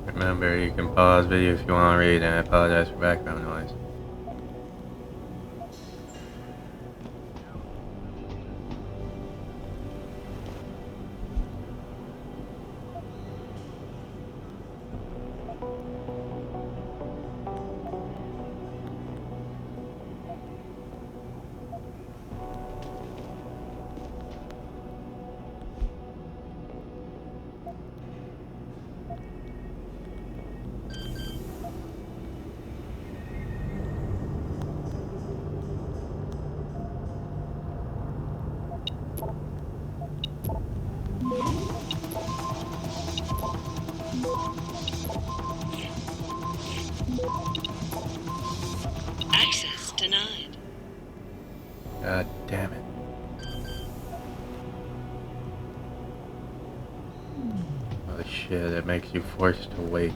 Remember, you can pause video if you want to read, and I apologize for background noise. Access denied. God damn it. Holy shit, it makes you forced to wait.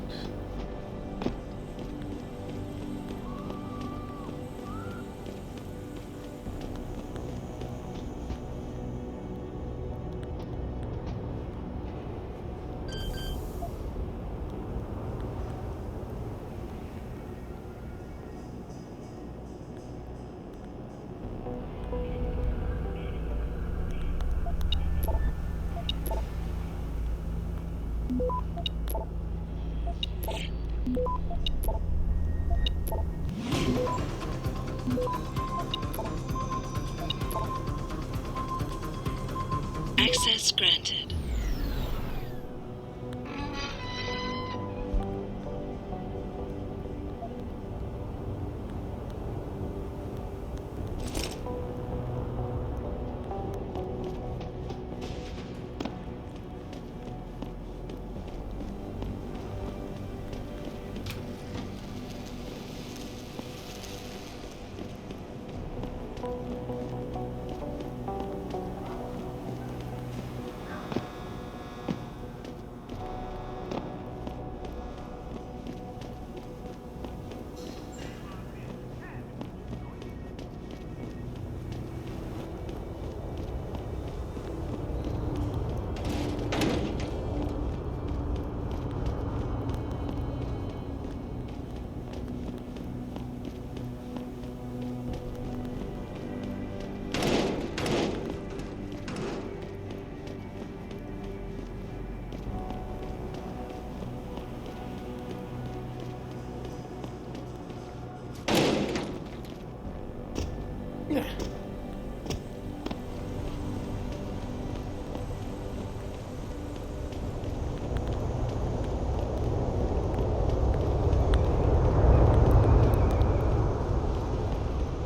Access granted.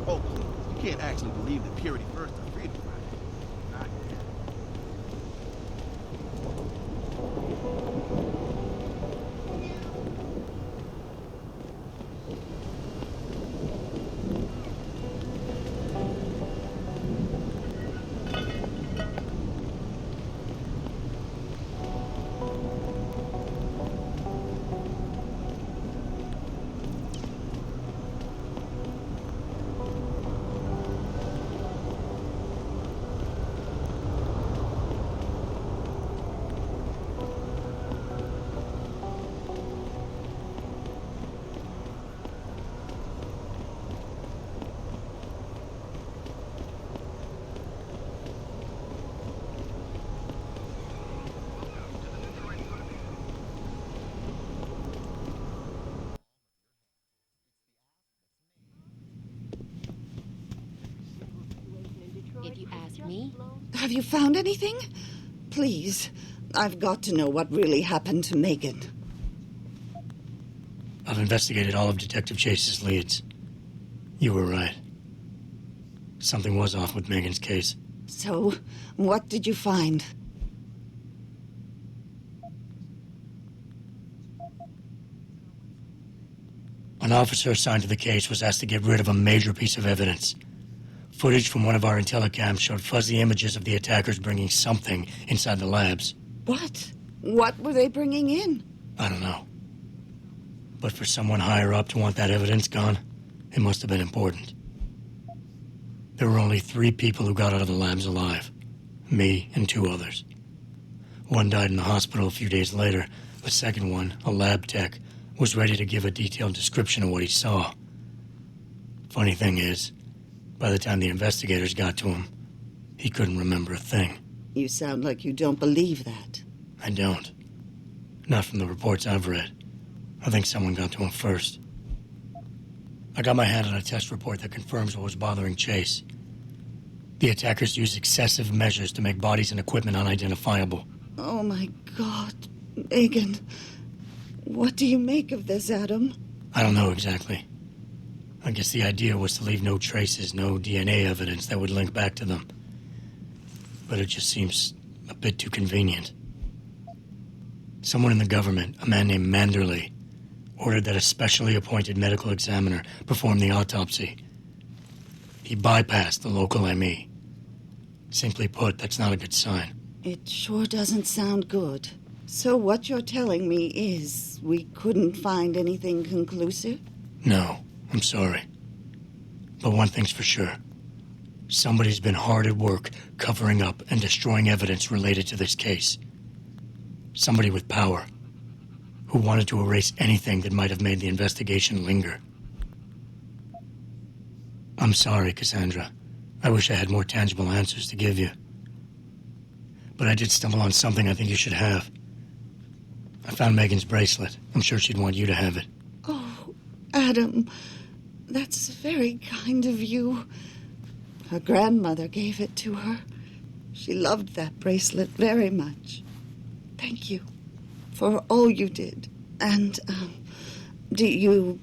Oh, please. You can't actually believe that purity first are freedom, right? Not yet. If you ask me, Have you found anything? Please, I've got to know what really happened to Megan. I've investigated all of Detective Chase's leads. You were right. Something was off with Megan's case. So, what did you find? An officer assigned to the case was asked to get rid of a major piece of evidence. Footage from one of our intellicams showed fuzzy images of the attackers bringing something inside the labs. What? What were they bringing in? I don't know. But for someone higher up to want that evidence gone, it must have been important. There were only 3 people who got out of the labs alive. Me and 2 others. One died in the hospital a few days later. The second one, a lab tech, was ready to give a detailed description of what he saw. Funny thing is, by the time the investigators got to him, he couldn't remember a thing. You sound like you don't believe that. I don't. Not from the reports I've read. I think someone got to him first. I got my hand on a test report that confirms what was bothering Chase. The attackers used excessive measures to make bodies and equipment unidentifiable. Oh my God, Megan. What do you make of this, Adam? I don't know exactly. I guess the idea was to leave no traces, no DNA evidence that would link back to them. But it just seems a bit too convenient. Someone in the government, a man named Manderley, ordered that a specially appointed medical examiner perform the autopsy. He bypassed the local ME. Simply put, that's not a good sign. It sure doesn't sound good. So what you're telling me is we couldn't find anything conclusive? No, I'm sorry. But one thing's for sure. Somebody's been hard at work covering up and destroying evidence related to this case. Somebody with power, who wanted to erase anything that might have made the investigation linger. I'm sorry, Cassandra. I wish I had more tangible answers to give you. But I did stumble on something I think you should have. I found Megan's bracelet. I'm sure she'd want you to have it. Oh, Adam, that's very kind of you. Her grandmother gave it to her. She loved that bracelet very much. Thank you for all you did. And, do you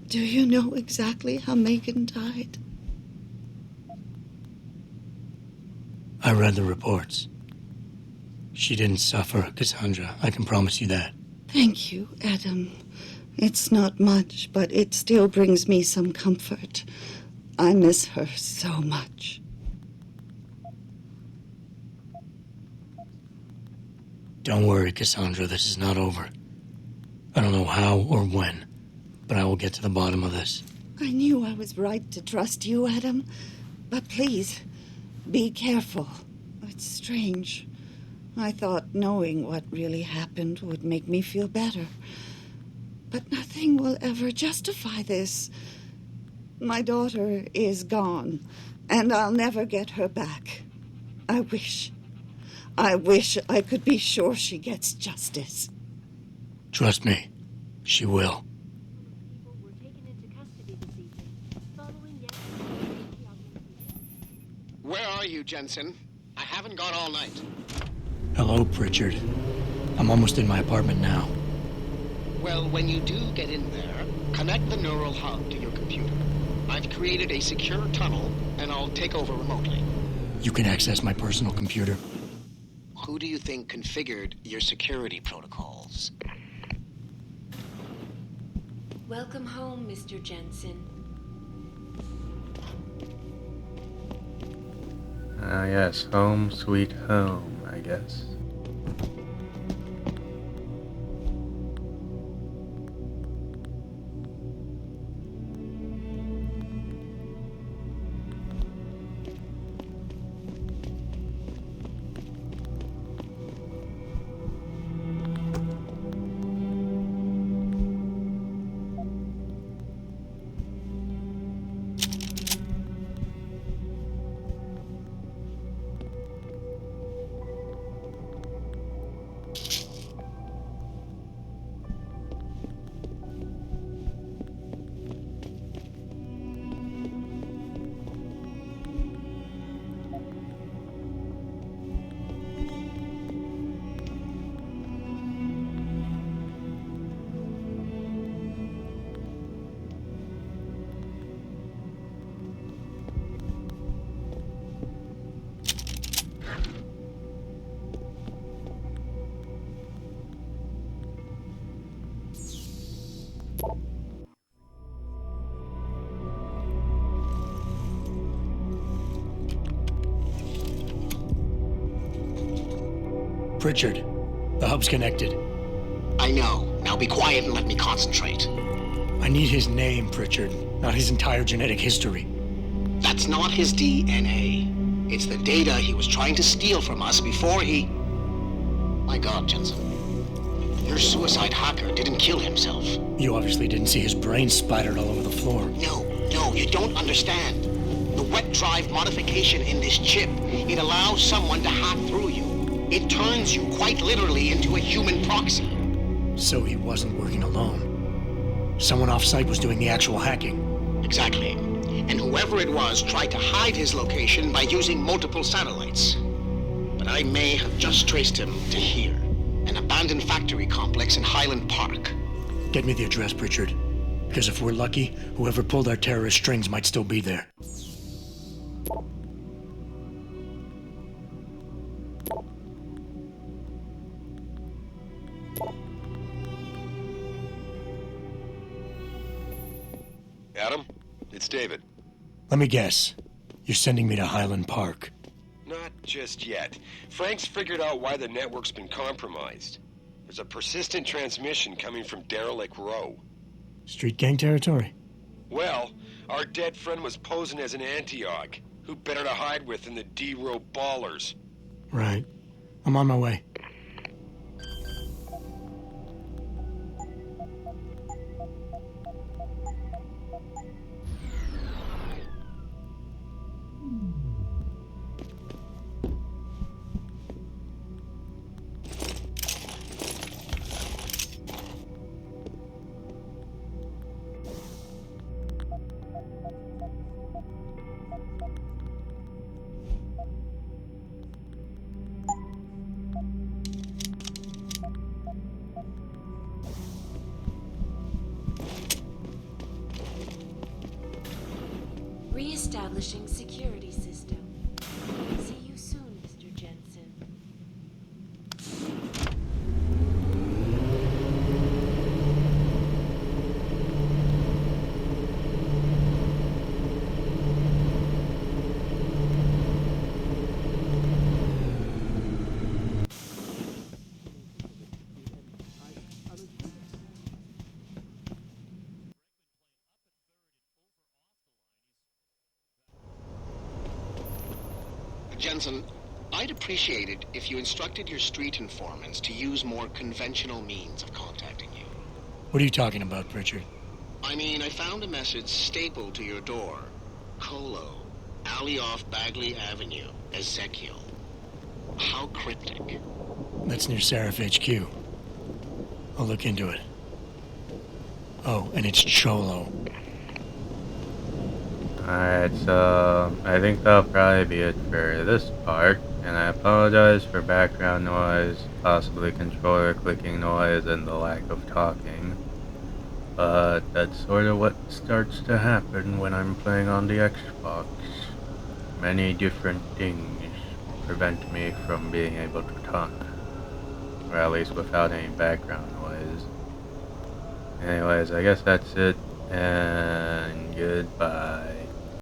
know exactly how Megan died? I read the reports. She didn't suffer, Cassandra. I can promise you that. Thank you, Adam. It's not much, but it still brings me some comfort. I miss her so much. Don't worry, Cassandra. This is not over. I don't know how or when, but I will get to the bottom of this. I knew I was right to trust you, Adam. But please, be careful. It's strange. I thought knowing what really happened would make me feel better. But nothing will ever justify this. My daughter is gone, and I'll never get her back. I wish I could be sure she gets justice. Trust me, she will. Where are you, Jensen? I haven't gone all night. Hello, Pritchard. I'm almost in my apartment now. Well, when you do get in there, connect the neural hub to your computer. I've created a secure tunnel, and I'll take over remotely. You can access my personal computer. Who do you think configured your security protocols? Welcome home, Mr. Jensen. Yes, home sweet home, I guess. Pritchard, the hub's connected. I know. Now be quiet and let me concentrate. I need his name, Pritchard, not his entire genetic history. That's not his DNA. It's the data he was trying to steal from us before he... My God, Jensen. Your suicide hacker didn't kill himself. You obviously didn't see his brain splattered all over the floor. No, you don't understand. The wet drive modification in this chip, it allows someone to hack through you. It turns you quite literally into a human proxy. So he wasn't working alone. Someone off-site was doing the actual hacking. Exactly. And whoever it was tried to hide his location by using multiple satellites. But I may have just traced him to here, an abandoned factory complex in Highland Park. Get me the address, Pritchard. Because if we're lucky, whoever pulled our terrorist strings might still be there. Adam, it's David. Let me guess. You're sending me to Highland Park. Not just yet. Frank's figured out why the network's been compromised. There's a persistent transmission coming from Derelict Row. Street gang territory? Well, our dead friend was posing as an Antioch. Who better to hide with than the D-Row ballers? Right. I'm on my way. Re-establishing security system. See you soon, Mr. Jensen. Jensen, I'd appreciate it if you instructed your street informants to use more conventional means of contacting you. What are you talking about, Pritchard? I mean, I found a message stapled to your door. Colo, alley off Bagley Avenue, Ezekiel. How cryptic. That's near Seraph HQ. I'll look into it. Oh, and it's Cholo. Alright, so I think that'll probably be it for this part, and I apologize for background noise, possibly controller clicking noise, and the lack of talking. But that's sort of what starts to happen when I'm playing on the Xbox. Many different things prevent me from being able to talk, or at least without any background noise. Anyways, I guess that's it, and goodbye.